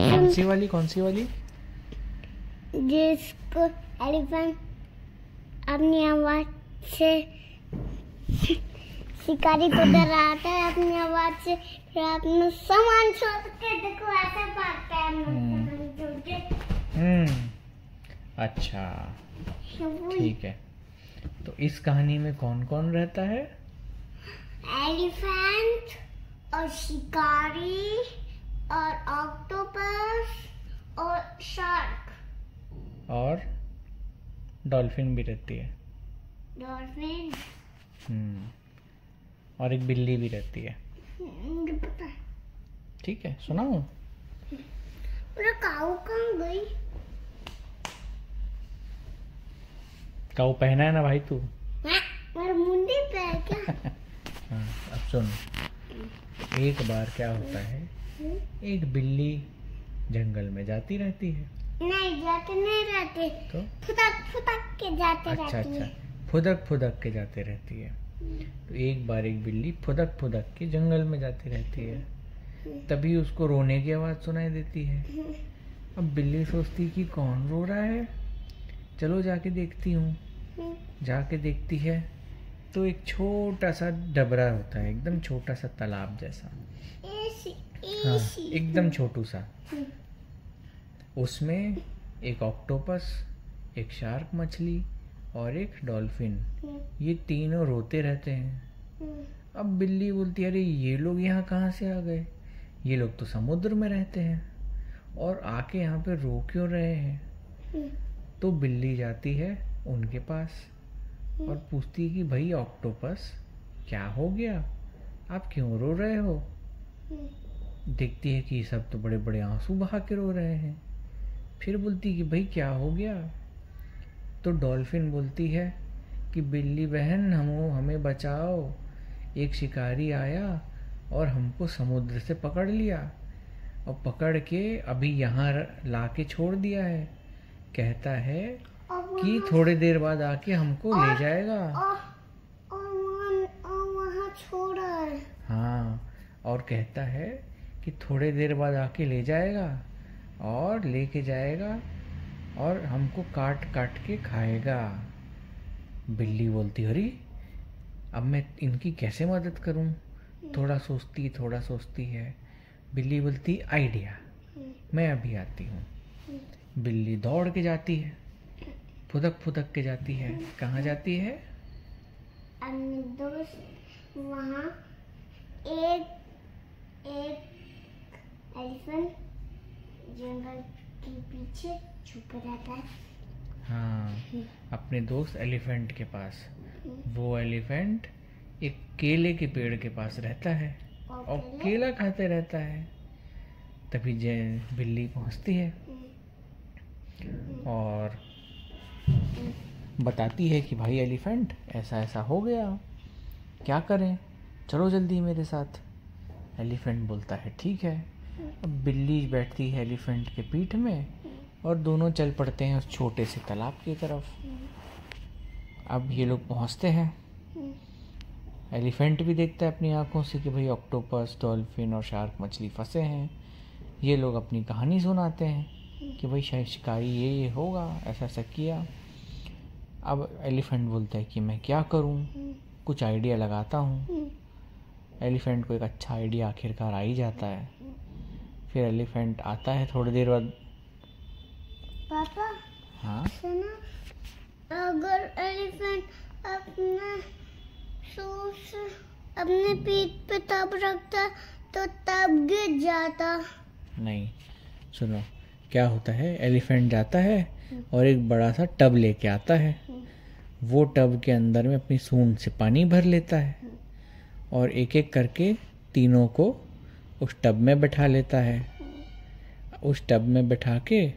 कौन सी वाली? जिसको एलिफेंट अपनी आवाज से शिकारी को डराता है अपनी आवाज से, फिर अपना सामान छोड़ के देखो ऐसे भागता है सामान छोड़ के। अच्छा ठीक है। तो इस कहानी में कौन कौन रहता है? एलिफेंट और शिकारी और ऑक्टोपस और शार्क और डॉल्फिन भी रहती है। डॉल्फिन और एक बिल्ली भी रहती है। मुझे पता है। ठीक है, सुनाऊं? मेरा काऊ कहाँ गई? काऊ पहना है ना भाई तू? मेरा मुंडी पे है क्या? हाँ, अब सुन। एक बार क्या होता है, एक बिल्ली जंगल में जाती रहती है। नहीं जाते नहीं रहते, तो फुदक फुदक के जाते अच्छा रहती अच्छा, है। फुदक फुदक के जाते रहती है। तो एक बार एक बिल्ली फुदक फुदक के जंगल में जाती रहती है। तभी उसको रोने की आवाज़ सुनाई देती है। अब बिल्ली सोचती कि कौन रो रहा है, चलो जाके देखती हूँ। जाके देखती है तो एक छोटा सा डबरा होता है, एकदम छोटा सा तालाब जैसा। हाँ, एकदम छोटू सा। उसमें एक ऑक्टोपस, एक शार्क मछली और एक डॉल्फिन, ये तीनों रोते रहते हैं। अब बिल्ली बोलती है, अरे ये लोग यहाँ कहाँ से आ गए? ये लोग तो समुद्र में रहते हैं और आके यहाँ पे रो क्यों रहे हैं? तो बिल्ली जाती है उनके पास और पूछती है कि भाई ऑक्टोपस, क्या हो गया, आप क्यों रो रहे हो? देखती है कि सब तो बड़े बड़े आंसू बहा के रो रहे हैं। फिर बोलती कि भाई क्या हो गया? तो डॉल्फिन बोलती है कि बिल्ली बहन, हमें बचाओ, एक शिकारी आया और हमको समुद्र से पकड़ लिया और पकड़ के अभी यहाँ ला के छोड़ दिया है। कहता है कि थोड़ी देर बाद आके हमको ले जाएगा। और वहाँ छोड़ा है। हाँ, और कहता है कि थोड़ी देर बाद आके ले जाएगा और लेके जाएगा और हमको काट काट के खाएगा। बिल्ली बोलती, अरे अब मैं इनकी कैसे मदद करूं? थोड़ा सोचती है। बिल्ली बोलती, आइडिया, मैं अभी आती हूँ। बिल्ली दौड़ के जाती है, फुदक फुदक के जाती है। कहाँ जाती है? अपने दोस्त वहाँ एक एलिफेंट जंगल के पीछे छुपा रहता है। हाँ, अपने दोस्त एलिफेंट के पास। वो एलिफेंट एक केले के पेड़ के पास रहता है और केला खाते रहता है। तभी बिल्ली पहुंचती है और बताती है कि भाई एलिफेंट, ऐसा ऐसा हो गया, क्या करें, चलो जल्दी मेरे साथ। एलिफेंट बोलता है ठीक है। अब बिल्ली बैठती है एलिफेंट के पीठ में और दोनों चल पड़ते हैं उस छोटे से तालाब की तरफ। अब ये लोग पहुंचते हैं। एलिफेंट भी देखता है अपनी आंखों से कि भाई ऑक्टोपस, डॉल्फिन और शार्क मछली फंसे हैं। ये लोग अपनी कहानी सुनाते हैं कि भाई शायद शिकारी ये होगा, ऐसा ऐसा किया। अब एलिफेंट बोलता है कि मैं क्या करूं, कुछ आइडिया लगाता हूं। एलिफेंट को एक अच्छा आइडिया आखिरकार आ ही जाता है। फिर एलिफेंट आता है थोड़ी देर बाद। पापा, हाँ सुनो, अगर एलिफेंट अपने पीठ पे तब रखता तो तब गिर जाता। नहीं, सुनो क्या होता है। एलिफेंट जाता है और एक बड़ा सा टब लेके आता है। वो टब के अंदर में अपनी सूंड से पानी भर लेता है और एक एक करके तीनों को उस टब में बैठा लेता है। उस टब में बैठा के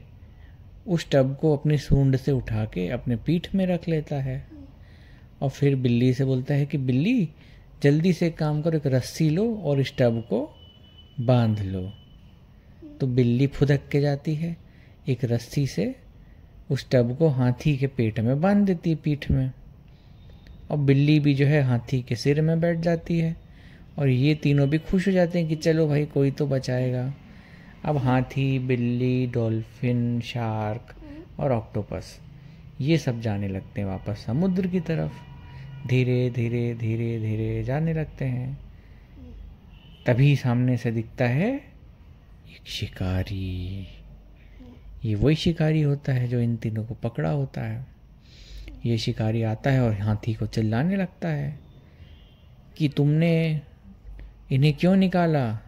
उस टब को अपनी सूंड से उठा के अपने पीठ में रख लेता है और फिर बिल्ली से बोलता है कि बिल्ली, जल्दी से काम करो, एक रस्सी लो और इस टब को बांध लो। तो बिल्ली फुदक के जाती है, एक रस्सी से उस टब को हाथी के पेट में बांध देती है, पीठ में। और बिल्ली भी जो है हाथी के सिर में बैठ जाती है और ये तीनों भी खुश हो जाते हैं कि चलो भाई कोई तो बचाएगा। अब हाथी, बिल्ली, डॉल्फिन, शार्क और ऑक्टोपस ये सब जाने लगते हैं वापस समुद्र की तरफ। धीरे धीरे धीरे धीरे जाने लगते हैं। तभी सामने से दिखता है एक शिकारी। ये वही शिकारी होता है जो इन तीनों को पकड़ा होता है। ये शिकारी आता है और हाथी को चिल्लाने लगता है कि तुमने इन्हें क्यों निकाला,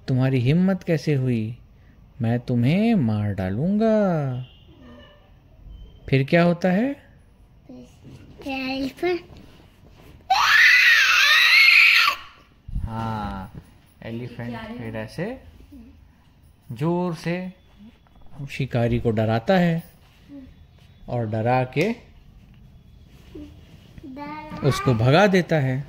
तुम्हारी हिम्मत कैसे हुई, मैं तुम्हें मार डालूंगा। फिर क्या होता है? हाँ, एलिफेंट फिर ऐसे जोर से शिकारी को डराता है और डरा के उसको भगा देता है।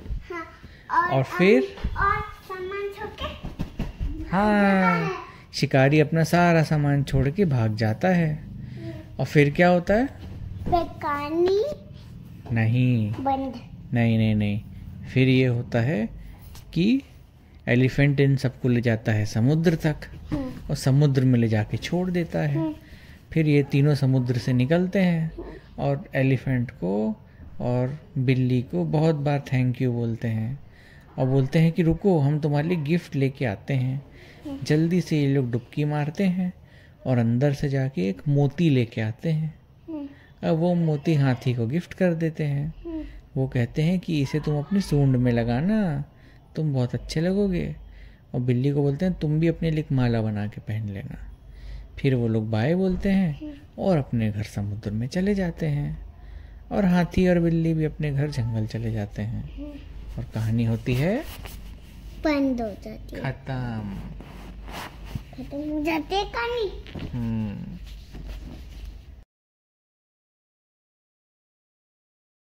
और फिर सामान छोड़ के हाँ, शिकारी अपना सारा सामान छोड़ के भाग जाता है। और फिर क्या होता है? कहानी नहीं बंद। नहीं, फिर ये होता है कि एलिफेंट इन सबको ले जाता है समुद्र तक और समुद्र में ले जाके छोड़ देता है। फिर ये तीनों समुद्र से निकलते हैं और एलिफेंट को और बिल्ली को बहुत बार थैंक यू बोलते हैं और बोलते हैं कि रुको, हम तुम्हारे लिए गिफ्ट लेके आते हैं। जल्दी से ये लोग डुबकी मारते हैं और अंदर से जाके एक मोती लेके आते हैं। अब वो मोती हाथी को गिफ्ट कर देते हैं। वो कहते हैं कि इसे तुम अपनी सूंड में लगाना, तुम बहुत अच्छे लगोगे। और बिल्ली को बोलते हैं तुम भी अपने लिए एक माला बना के पहन लेना। फिर वो लोग बाय बोलते हैं और अपने घर समुद्र में चले जाते हैं। और हाथी और बिल्ली भी अपने घर जंगल चले जाते हैं। और कहानी होती है बंद हो जाती है, खत्म खत्म हो जाती है कहानी।